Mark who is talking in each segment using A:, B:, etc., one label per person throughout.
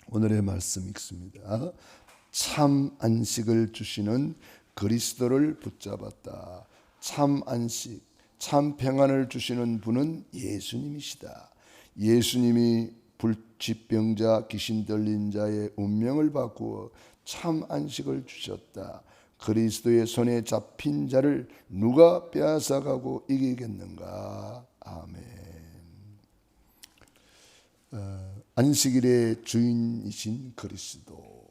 A: 오늘의 말씀 읽습니다. 참 안식을 주시는 그리스도를 붙잡았다. 참 안식, 참 평안을 주시는 분은 예수님이시다. 예수님이 불치병자, 귀신 들린 자의 운명을 바꾸어 참 안식을 주셨다. 그리스도의 손에 잡힌 자를 누가 빼앗아가고 이기겠는가? 아멘. 안식일의 주인이신 그리스도,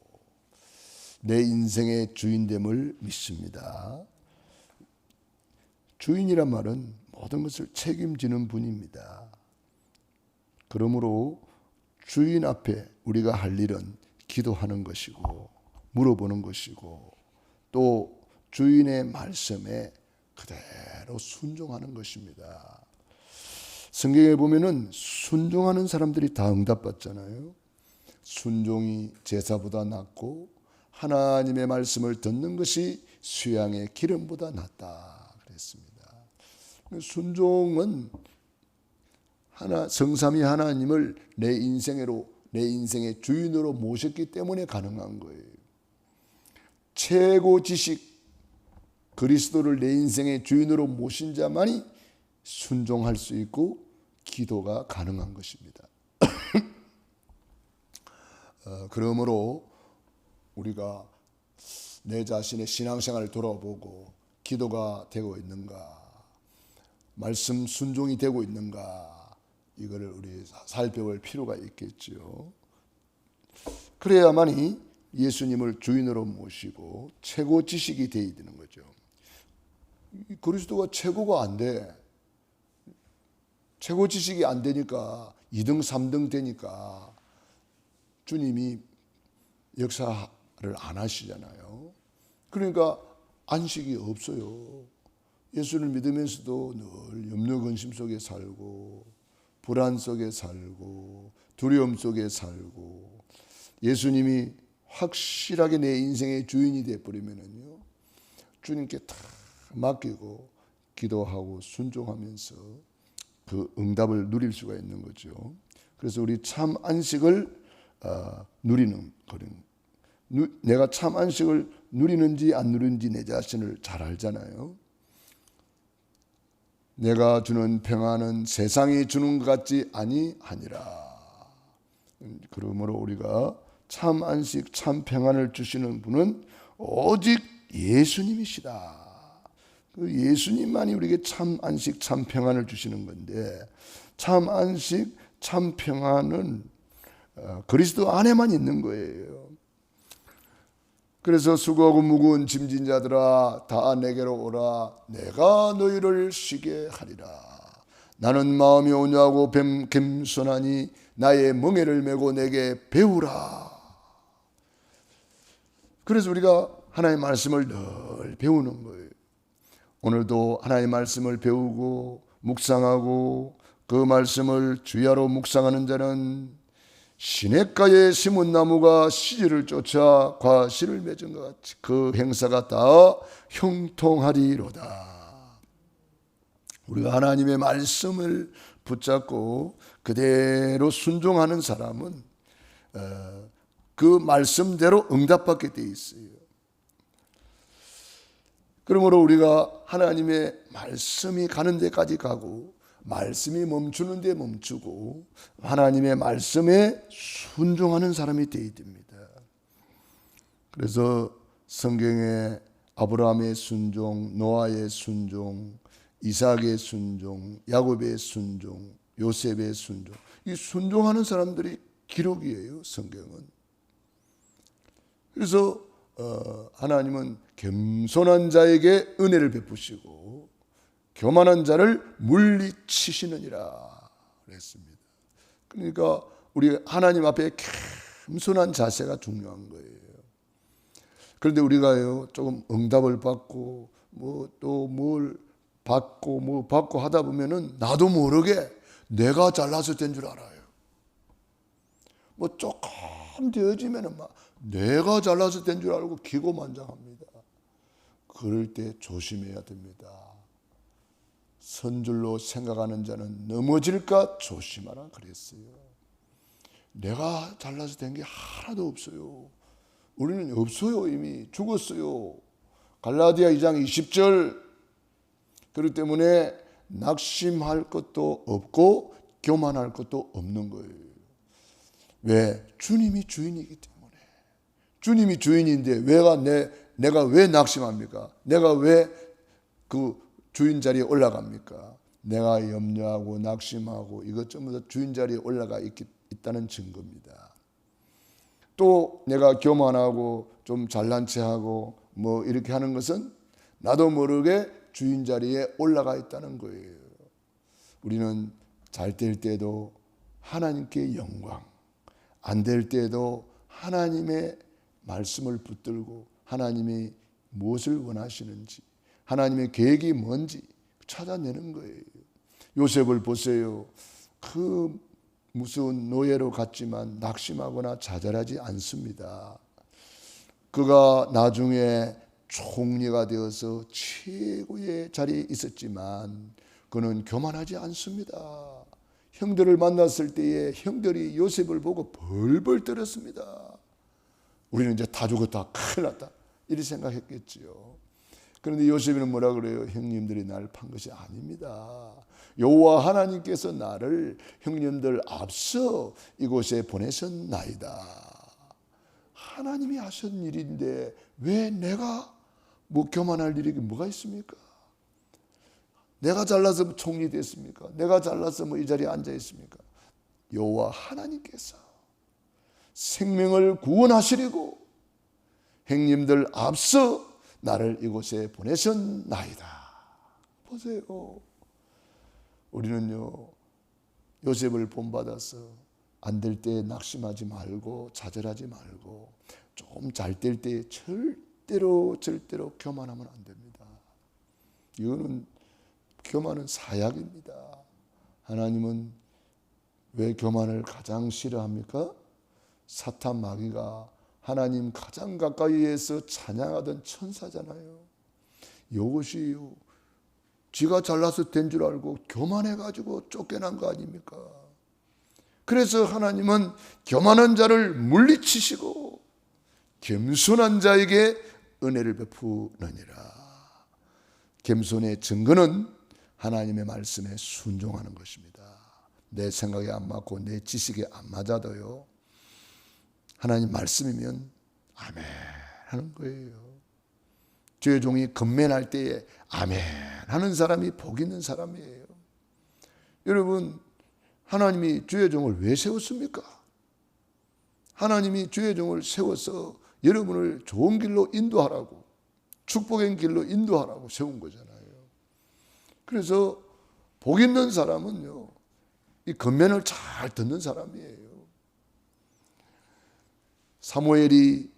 A: 내 인생의 주인됨을 믿습니다. 주인이란 말은 모든 것을 책임지는 분입니다. 그러므로 주인 앞에 우리가 할 일은 기도하는 것이고 물어보는 것이고 또 주인의 말씀에 그대로 순종하는 것입니다. 성경에 보면은 순종하는 사람들이 다 응답받잖아요. 순종이 제사보다 낫고 하나님의 말씀을 듣는 것이 수양의 기름보다 낫다 그랬습니다. 순종은 성삼위 하나님을 내 인생의 주인으로 모셨기 때문에 가능한 거예요. 최고 지식 그리스도를 내 인생의 주인으로 모신 자만이 순종할 수 있고 기도가 가능한 것입니다. 그러므로 우리가 내 자신의 신앙생활을 돌아보고 기도가 되고 있는가, 말씀 순종이 되고 있는가, 이거를 우리 살펴볼 필요가 있겠죠. 그래야만이 예수님을 주인으로 모시고 최고 지식이 되어야 되는 거죠. 그리스도가 최고가 안 돼. 최고 지식이 안 되니까 2등, 3등 되니까 주님이 역사를 안 하시잖아요. 그러니까 안식이 없어요. 예수를 믿으면서도 늘 염려 근심 속에 살고 불안 속에 살고 두려움 속에 살고, 예수님이 확실하게 내 인생의 주인이 되어버리면요, 주님께 다 맡기고 기도하고 순종하면서 그 응답을 누릴 수가 있는 거죠. 그래서 우리 참 안식을 누리는 거는, 내가 참 안식을 누리는지 안 누리는지 내 자신을 잘 알잖아요. 내가 주는 평안은 세상이 주는 것 같지 아니하니라. 그러므로 우리가 참 안식, 참 평안을 주시는 분은 오직 예수님이시다. 그 예수님만이 우리에게 참 안식, 참 평안을 주시는 건데, 참 안식, 참 평안은 그리스도 안에만 있는 거예요. 그래서 수고하고 무거운 짐진 자들아 다 내게로 오라. 내가 너희를 쉬게 하리라. 나는 마음이 온유하고 겸손하니 나의 멍에를 메고 내게 배우라. 그래서 우리가 하나님의 말씀을 늘 배우는 거예요. 오늘도 하나님의 말씀을 배우고 묵상하고 그 말씀을 주야로 묵상하는 자는 시냇가에 심은 나무가 씨를 쫓아 과실을 맺은 것 같이 그 행사가 다 형통하리로다. 우리가 하나님의 말씀을 붙잡고 그대로 순종하는 사람은 그 말씀대로 응답받게 돼 있어요. 그러므로 우리가 하나님의 말씀이 가는 데까지 가고 말씀이 멈추는 데 멈추고 하나님의 말씀에 순종하는 사람이 되어야 됩니다. 그래서 성경에 아브라함의 순종, 노아의 순종, 이삭의 순종, 야곱의 순종, 요셉의 순종, 이 순종하는 사람들이 기록이에요, 성경은. 그래서 하나님은 겸손한 자에게 은혜를 베푸시고 교만한 자를 물리치시느니라 그랬습니다. 그러니까 우리 하나님 앞에 겸손한 자세가 중요한 거예요. 그런데 우리가요, 조금 응답을 받고 또 뭘 받고 하다 보면은 나도 모르게 내가 잘나서 된 줄 알아요. 조금 되어지면은 막 내가 잘나서 된 줄 알고 기고만장합니다. 그럴 때 조심해야 됩니다. 선줄로 생각하는 자는 넘어질까 조심하라 그랬어요. 내가 잘나서 된 게 하나도 없어요. 우리는 없어요. 이미 죽었어요. 갈라디아 2장 20절. 그렇기 때문에 낙심할 것도 없고 교만할 것도 없는 거예요. 왜? 주님이 주인이기 때문에. 주님이 주인인데 내가 왜 낙심합니까? 내가 왜 그 주인 자리에 올라갑니까? 내가 염려하고 낙심하고 이것 전부 다 주인 자리에 올라가 있다는 증거입니다. 또 내가 교만하고 좀 잘난 체하고 뭐 이렇게 하는 것은 나도 모르게 주인 자리에 올라가 있다는 거예요. 우리는 잘 될 때도 하나님께 영광, 안 될 때도 하나님의 말씀을 붙들고 하나님이 무엇을 원하시는지, 하나님의 계획이 뭔지 찾아내는 거예요. 요셉을 보세요. 그 무서운 노예로 갔지만 낙심하거나 좌절하지 않습니다. 그가 나중에 총리가 되어서 최고의 자리에 있었지만 그는 교만하지 않습니다. 형들을 만났을 때에 형들이 요셉을 보고 벌벌 떨었습니다. 우리는 이제 다 죽었다, 큰일 났다 이렇게 생각했겠지요. 그런데 요셉이는 뭐라 그래요? 형님들이 나를 판 것이 아닙니다. 여호와 하나님께서 나를 형님들 앞서 이곳에 보내셨나이다. 하나님이 하신 일인데 왜 내가 뭐 교만할 일이 뭐가 있습니까? 내가 잘나서 총리 됐습니까? 내가 잘나서 뭐 이 자리에 앉아 있습니까? 여호와 하나님께서 생명을 구원하시려고 형님들 앞서 나를 이곳에 보내셨나이다. 보세요. 우리는요, 요셉을 본받아서 안 될 때 낙심하지 말고 좌절하지 말고 좀 잘 될 때 절대로 교만하면 안 됩니다. 이거는 교만은 사약입니다. 하나님은 왜 교만을 가장 싫어합니까? 사탄 마귀가 하나님 가장 가까이에서 찬양하던 천사잖아요. 이것이요, 지가 잘나서 된 줄 알고 교만해가지고 쫓겨난 거 아닙니까? 그래서 하나님은 교만한 자를 물리치시고 겸손한 자에게 은혜를 베푸느니라. 겸손의 증거는 하나님의 말씀에 순종하는 것입니다. 내 생각에 안 맞고 내 지식에 안 맞아도요, 하나님 말씀이면 아멘 하는 거예요. 주의 종이 건면할 때에 아멘 하는 사람이 복 있는 사람이에요. 여러분, 하나님이 주의 종을 왜 세웠습니까? 하나님이 주의 종을 세워서 여러분을 좋은 길로 인도하라고, 축복의 길로 인도하라고 세운 거잖아요. 그래서 복 있는 사람은요, 이 건면을 잘 듣는 사람이에요. 사무엘이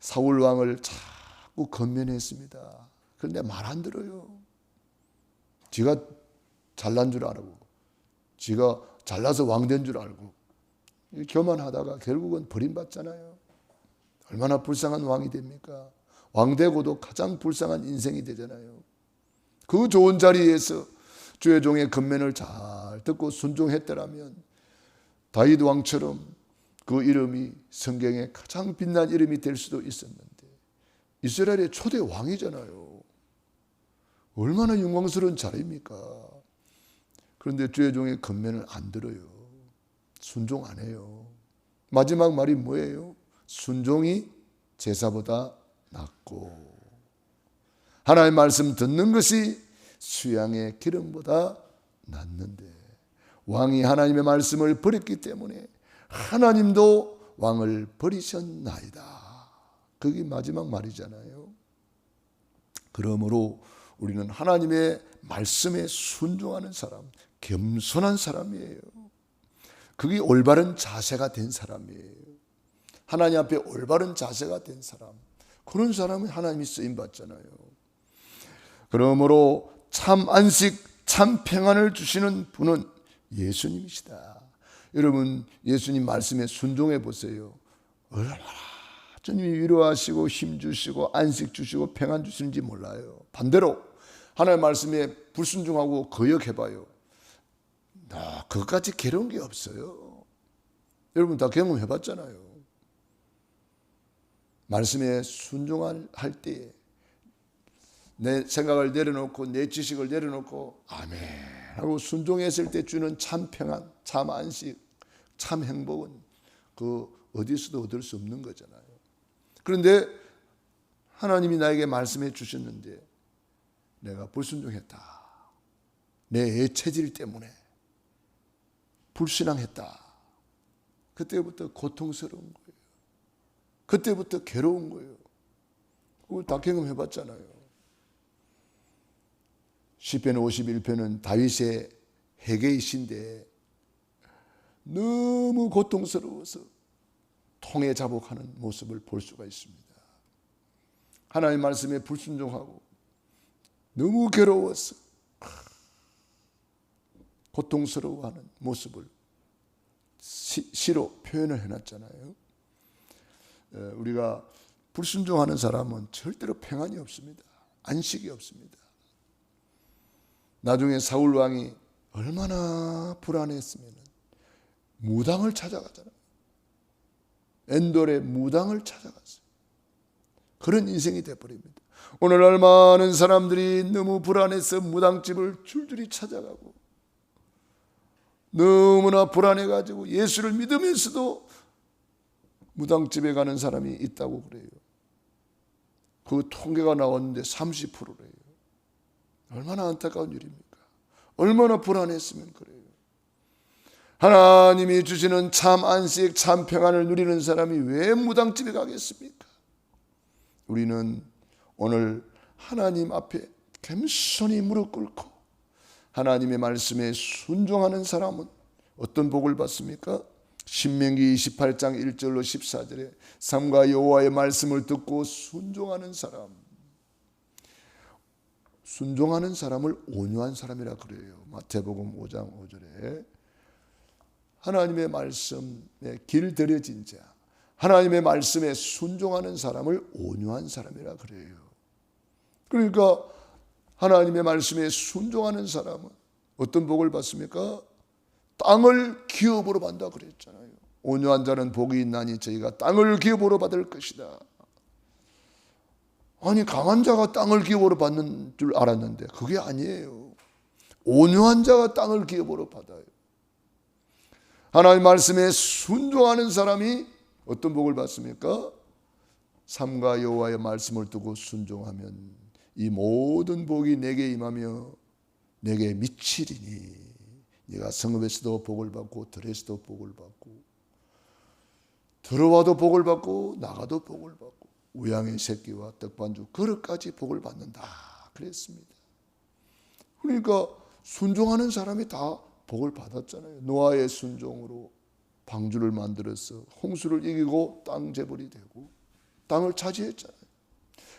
A: 사울 왕을 자꾸 건면했습니다. 그런데 말 안 들어요. 지가 잘난 줄 알고, 지가 잘나서 왕 된 줄 알고 교만하다가 결국은 버림받잖아요. 얼마나 불쌍한 왕이 됩니까? 왕 되고도 가장 불쌍한 인생이 되잖아요. 그 좋은 자리에서 주의 종의 건면을 잘 듣고 순종했더라면 다윗 왕처럼 그 이름이 성경에 가장 빛난 이름이 될 수도 있었는데, 이스라엘의 초대 왕이잖아요. 얼마나 영광스러운 자리입니까? 그런데 주의 종의 건면을 안 들어요. 순종 안 해요. 마지막 말이 뭐예요? 순종이 제사보다 낫고 하나님의 말씀 듣는 것이 수양의 기름보다 낫는데, 왕이 하나님의 말씀을 버렸기 때문에 하나님도 왕을 버리셨나이다. 그게 마지막 말이잖아요. 그러므로 우리는 하나님의 말씀에 순종하는 사람, 겸손한 사람이에요. 그게 올바른 자세가 된 사람이에요. 하나님 앞에 올바른 자세가 된 사람, 그런 사람은 하나님이 쓰임받잖아요. 그러므로 참 안식, 참 평안을 주시는 분은 예수님이시다. 여러분, 예수님 말씀에 순종해 보세요. 얼마나 주님이 위로하시고 힘주시고 안식 주시고 평안 주시는지 몰라요. 반대로 하나님의 말씀에 불순종하고 거역해봐요. 그것까지 괴로운 게 없어요. 여러분 다 경험해 봤잖아요. 말씀에 순종할 때에 내 생각을 내려놓고 내 지식을 내려놓고 아멘 하고 순종했을 때 주는 참 평안, 참 안식, 참 행복은 그 어디서도 얻을 수 없는 거잖아요. 그런데 하나님이 나에게 말씀해 주셨는데 내가 불순종했다. 내 체질 때문에 불신앙했다. 그때부터 고통스러운 거예요. 그때부터 괴로운 거예요. 그걸 다 경험해 봤잖아요. 시편 51편은 다윗의 회개의 시인데 너무 고통스러워서 통에 자복하는 모습을 볼 수가 있습니다. 하나님의 말씀에 불순종하고 너무 괴로워서 고통스러워하는 모습을 시로 표현을 해놨잖아요. 우리가 불순종하는 사람은 절대로 평안이 없습니다. 안식이 없습니다. 나중에 사울 왕이 얼마나 불안했으면 무당을 찾아가잖아요. 엔돌의 무당을 찾아갔어요. 그런 인생이 되어버립니다. 오늘날 많은 사람들이 너무 불안해서 무당집을 줄줄이 찾아가고 너무나 불안해가지고 예수를 믿으면서도 무당집에 가는 사람이 있다고 그래요. 그 통계가 나왔는데 30%래요. 얼마나 안타까운 일입니까? 얼마나 불안했으면 그래요. 하나님이 주시는 참 안식, 참 평안을 누리는 사람이 왜 무당집에 가겠습니까? 우리는 오늘 하나님 앞에 겸손히 무릎 꿇고 하나님의 말씀에 순종하는 사람은 어떤 복을 받습니까? 신명기 28장 1절로 14절에 삼가 여호와의 말씀을 듣고 순종하는 사람, 순종하는 사람을 온유한 사람이라 그래요. 마태복음 5장 5절에 하나님의 말씀에 길들여진 자, 하나님의 말씀에 순종하는 사람을 온유한 사람이라 그래요. 그러니까 하나님의 말씀에 순종하는 사람은 어떤 복을 받습니까? 땅을 기업으로 받는다 그랬잖아요. 온유한 자는 복이 있나니 저희가 땅을 기업으로 받을 것이다. 아니 강한 자가 땅을 기업으로 받는 줄 알았는데 그게 아니에요. 온유한 자가 땅을 기업으로 받아요. 하나님 말씀에 순종하는 사람이 어떤 복을 받습니까? 삼가 여호와의 말씀을 두고 순종하면 이 모든 복이 내게 임하며 내게 미치리니 네가 성읍에서도 복을 받고 들에서도 복을 받고 들어와도 복을 받고 나가도 복을 받고 우양의 새끼와 떡반죽 그릇까지 복을 받는다 그랬습니다. 그러니까 순종하는 사람이 다 복을 받았잖아요. 노아의 순종으로 방주를 만들어서 홍수를 이기고 땅 재벌이 되고 땅을 차지했잖아요.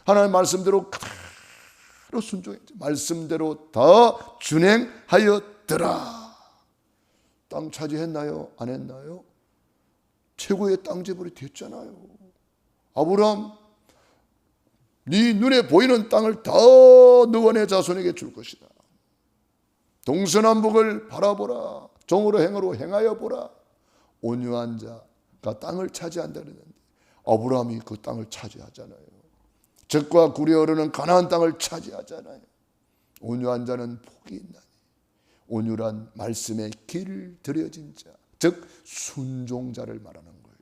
A: 하나님 말씀대로 그대로 순종했죠. 말씀대로 다 준행하였더라. 땅 차지했나요? 안 했나요? 최고의 땅 재벌이 됐잖아요. 아브라함, 네 눈에 보이는 땅을 다 너와 내 자손에게 줄 것이다. 동서남북을 바라보라. 종으로 행으로 행하여 보라. 온유한 자가 땅을 차지한다 그랬는데 아브라함이 그 땅을 차지하잖아요. 적과 굴이 흐르는 가나안 땅을 차지하잖아요. 온유한 자는 복이 있나니. 온유란 말씀에 길 들여진 자, 즉 순종자를 말하는 거예요.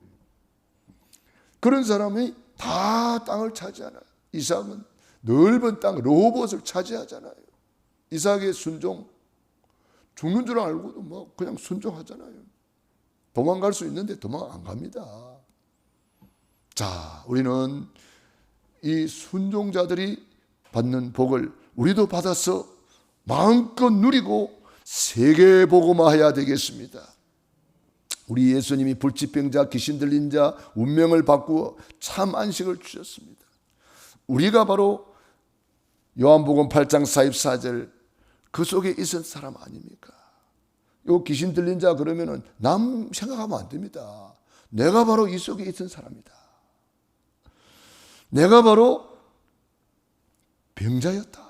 A: 그런 사람이 다 땅을 차지하나요? 이삭은 넓은 땅 로봇을 차지하잖아요. 이삭의 순종, 죽는 줄 알고도 뭐 그냥 순종하잖아요. 도망갈 수 있는데 도망 안 갑니다. 자, 우리는 이 순종자들이 받는 복을 우리도 받아서 마음껏 누리고 세계 복음화해야 되겠습니다. 우리 예수님이 불치병자, 귀신 들린 자, 운명을 바꾸어 참 안식을 주셨습니다. 우리가 바로 요한복음 8장 44절 그 속에 있을 사람 아닙니까? 요 귀신 들린 자 그러면은 남 생각하면 안 됩니다. 내가 바로 이 속에 있던 사람이다. 내가 바로 병자였다.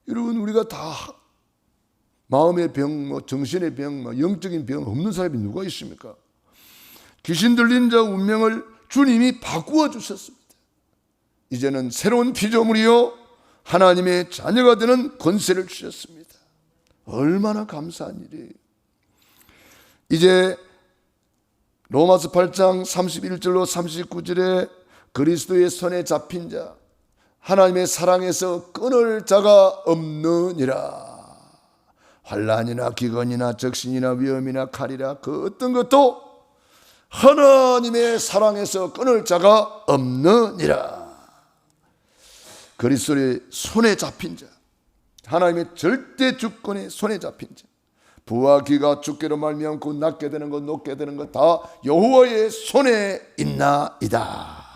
A: 여러분 우리가 다 마음의 병, 정신의 병, 영적인 병 없는 사람이 누가 있습니까? 귀신 들린 자 운명을 주님이 바꾸어 주셨습니다. 이제는 새로운 피조물이요 하나님의 자녀가 되는 권세를 주셨습니다. 얼마나 감사한 일이에요. 이제 로마서 8장 31절로 39절에 그리스도의 손에 잡힌 자, 하나님의 사랑에서 끊을 자가 없느니라. 환난이나 기근이나 적신이나 위험이나 칼이라 그 어떤 것도 하나님의 사랑에서 끊을 자가 없느니라. 그리스도의 손에 잡힌 자, 하나님의 절대 주권의 손에 잡힌 자, 부와 기가 주께로 말미암고 낫게 되는 것 높게 되는 것 다 여호와의 손에 있나이다.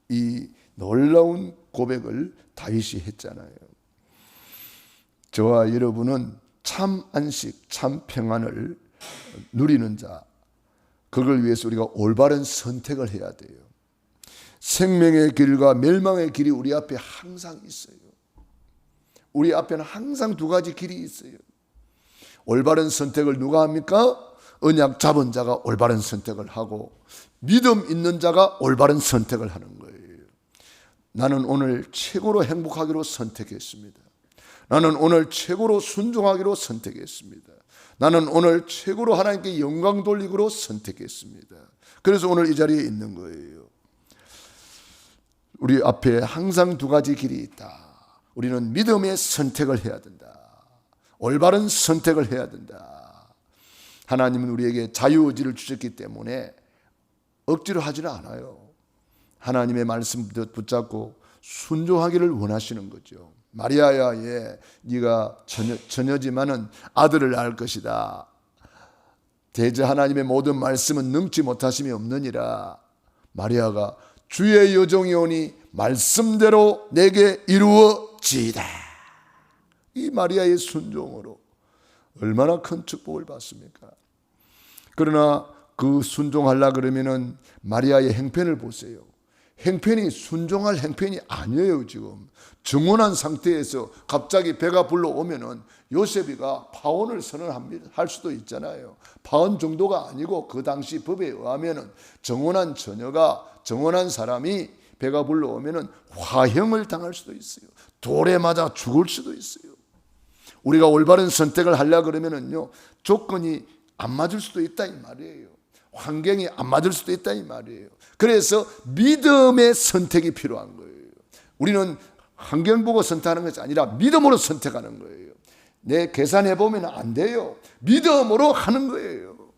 A: 이 놀라운 고백을 다윗이 했잖아요. 저와 여러분은 참 안식, 참 평안을 누리는 자, 그걸 위해서 우리가 올바른 선택을 해야 돼요. 생명의 길과 멸망의 길이 우리 앞에 항상 있어요. 우리 앞에는 항상 두 가지 길이 있어요. 올바른 선택을 누가 합니까? 언약 잡은 자가 올바른 선택을 하고 믿음 있는 자가 올바른 선택을 하는 거예요. 나는 오늘 최고로 행복하기로 선택했습니다. 나는 오늘 최고로 순종하기로 선택했습니다. 나는 오늘 최고로 하나님께 영광 돌리기로 선택했습니다. 그래서 오늘 이 자리에 있는 거예요. 우리 앞에 항상 두 가지 길이 있다. 우리는 믿음의 선택을 해야 된다. 올바른 선택을 해야 된다. 하나님은 우리에게 자유의지를 주셨기 때문에 억지로 하지는 않아요. 하나님의 말씀 붙잡고 순종하기를 원하시는 거죠. 마리아야, 네가 처녀지만은 아들을 낳을 것이다. 대저 하나님의 모든 말씀은 능치 못하심이 없느니라. 마리아가 주의 여종이오니 말씀대로 내게 이루어지이다. 이 마리아의 순종으로 얼마나 큰 축복을 받습니까? 그러나 그 순종하려고 그러면은 마리아의 행편을 보세요. 행편이 순종할 행편이 아니에요. 지금 정혼한 상태에서 갑자기 배가 불러오면은 요셉이가 파혼을 선언할 수도 있잖아요. 파혼 정도가 아니고 그 당시 법에 의하면은 정혼한 처녀가, 정혼한 사람이 배가 불러오면은 화형을 당할 수도 있어요. 돌에 맞아 죽을 수도 있어요. 우리가 올바른 선택을 하려고 그러면은요, 조건이 안 맞을 수도 있다 이 말이에요. 환경이 안 맞을 수도 있다 이 말이에요. 그래서 믿음의 선택이 필요한 거예요. 우리는 환경 보고 선택하는 것이 아니라 믿음으로 선택하는 거예요. 내 계산해 보면 안 돼요. 믿음으로 하는 거예요.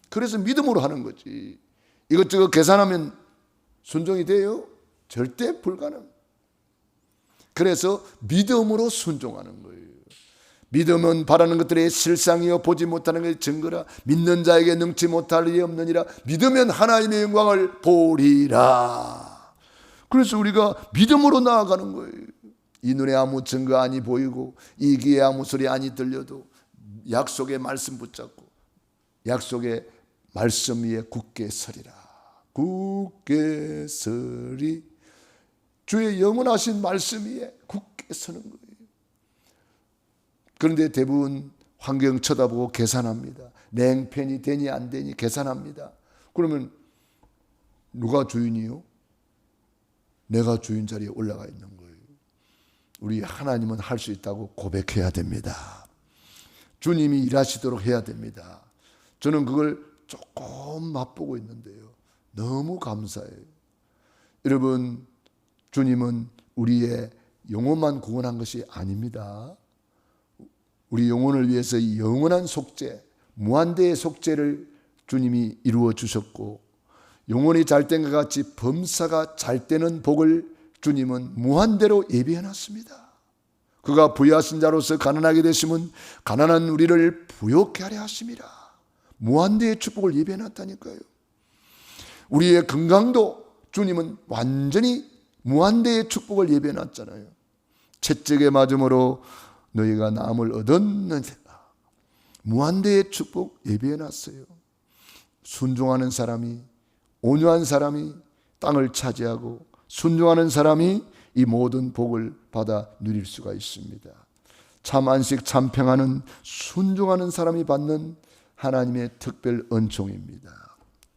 A: 그래서 믿음으로 하는 거지. 이것저것 계산하면 순종이 돼요? 절대 불가능. 그래서 믿음으로 순종하는 거예요. 믿음은 바라는 것들의 실상이요 보지 못하는 것의 증거라. 믿는 자에게 능치 못할 일이 없느니라. 믿으면 하나님의 영광을 보리라. 그래서 우리가 믿음으로 나아가는 거예요. 이 눈에 아무 증거 아니 보이고 이 귀에 아무 소리 아니 들려도 약속의 말씀 붙잡고 약속의 말씀 위에 굳게 서리라. 굳게 서리. 주의 영원하신 말씀 위에 굳게 서는 거예요. 그런데 대부분 환경 쳐다보고 계산합니다. 내 행편이 되니 안 되니 계산합니다. 그러면 누가 주인이요? 내가 주인 자리에 올라가 있는 거예요. 우리 하나님은 할 수 있다고 고백해야 됩니다. 주님이 일하시도록 해야 됩니다. 저는 그걸 조금 맛보고 있는데요. 너무 감사해요. 여러분, 주님은 우리의 영혼만 구원한 것이 아닙니다. 우리 영혼을 위해서 영원한 속죄, 무한대의 속죄를 주님이 이루어 주셨고, 영혼이 잘된 것 같이 범사가 잘되는 복을 주님은 무한대로 예비해 놨습니다. 그가 부유하신 자로서 가난하게 되시면 가난한 우리를 부욕케 하려 하심이라. 무한대의 축복을 예비해 놨다니까요. 우리의 건강도 주님은 완전히 무한대의 축복을 예비해 놨잖아요. 채찍에 맞음으로 너희가 나음을 얻었느니라. 무한대의 축복 예비해 놨어요. 순종하는 사람이, 온유한 사람이 땅을 차지하고 순종하는 사람이 이 모든 복을 받아 누릴 수가 있습니다. 참 안식, 참 평안은 순종하는 사람이 받는 하나님의 특별 은총입니다.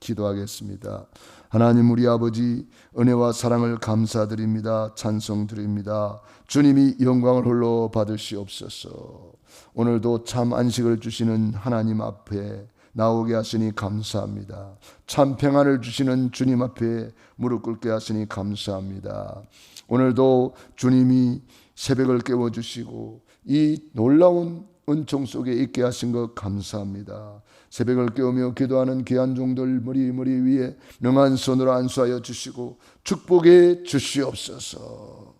A: 기도하겠습니다. 하나님 우리 아버지, 은혜와 사랑을 감사드립니다. 찬송드립니다. 주님이 영광을 홀로 받으시옵소서. 오늘도 참 안식을 주시는 하나님 앞에 나오게 하시니 감사합니다. 참 평안을 주시는 주님 앞에 무릎 꿇게 하시니 감사합니다. 오늘도 주님이 새벽을 깨워주시고 이 놀라운 은총 속에 있게 하신 것 감사합니다. 새벽을 깨우며 기도하는 귀한 종들 머리 위에 능한 손으로 안수하여 주시고 축복해 주시옵소서.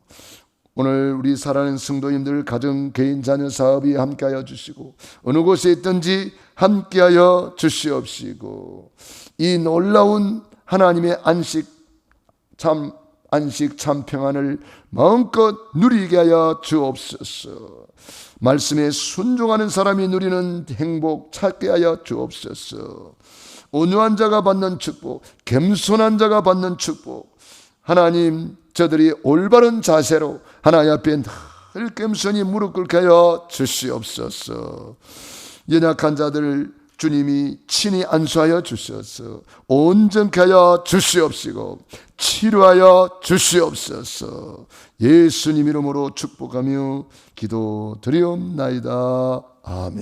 A: 오늘 우리 사랑하는 성도님들 가정, 개인, 자녀, 사업이 함께하여 주시고 어느 곳에 있든지 함께하여 주시옵시고 이 놀라운 하나님의 안식 참 평안을 마음껏 누리게 하여 주옵소서. 말씀에 순종하는 사람이 누리는 행복 찾게 하여 주옵소서. 온유한 자가 받는 축복, 겸손한 자가 받는 축복, 하나님 저들이 올바른 자세로 하나님 앞에 늘 겸손히 무릎 꿇게 하여 주시옵소서. 연약한 자들 주님이 친히 안수하여 주셔서 온전케 하여 주시옵시고 치료하여 주시옵소서. 예수님 이름으로 축복하며 기도드리옵나이다. 아멘.